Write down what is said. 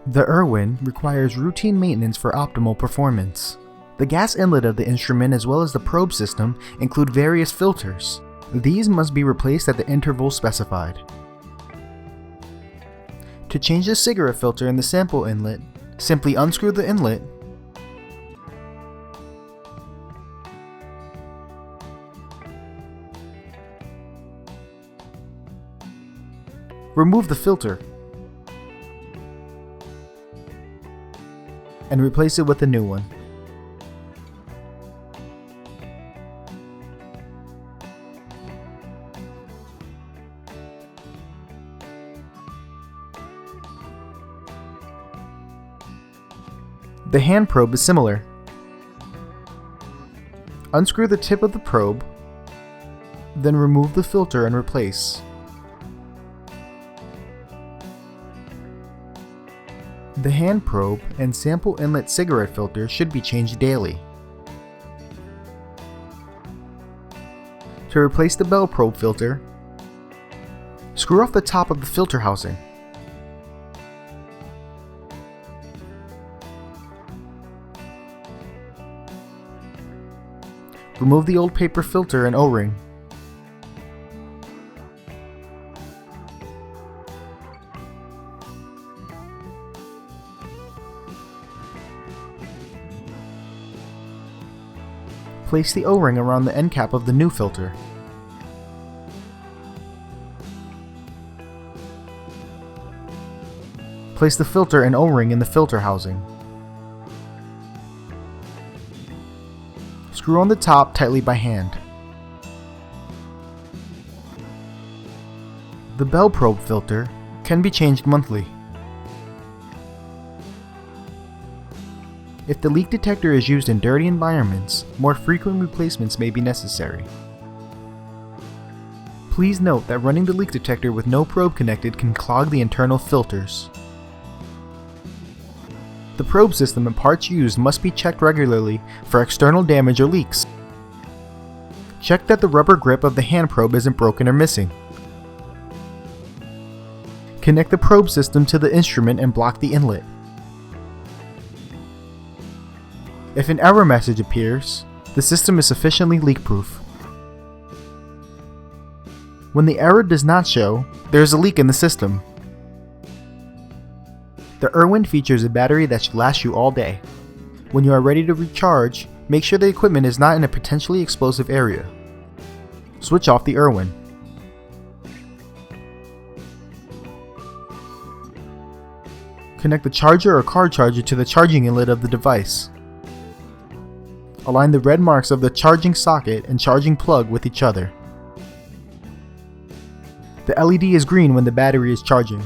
The IRwin requires routine maintenance for optimal performance. The gas inlet of the instrument as well as the probe system include various filters. These must be replaced at the interval specified. To change the cigarette filter in the sample inlet, simply unscrew the inlet, remove the filter, and replace it with a new one. The hand probe is similar. Unscrew the tip of the probe, then remove the filter and replace. The hand probe and sample inlet cigarette filter should be changed daily. To replace the bell probe filter, screw off the top of the filter housing. Remove the old paper filter and O-ring. Place the O-ring around the end cap of the new filter. Place the filter and O-ring in the filter housing. Screw on the top tightly by hand. The bell probe filter can be changed monthly. If the leak detector is used in dirty environments, more frequent replacements may be necessary. Please note that running the leak detector with no probe connected can clog the internal filters. The probe system and parts used must be checked regularly for external damage or leaks. Check that the rubber grip of the hand probe isn't broken or missing. Connect the probe system to the instrument and block the inlet. If an error message appears, the system is sufficiently leak-proof. When the error does not show, there is a leak in the system. The IRwin features a battery that should last you all day. When you are ready to recharge, make sure the equipment is not in a potentially explosive area. Switch off the IRwin. Connect the charger or car charger to the charging inlet of the device. Align the red marks of the charging socket and charging plug with each other. The LED is green when the battery is charging.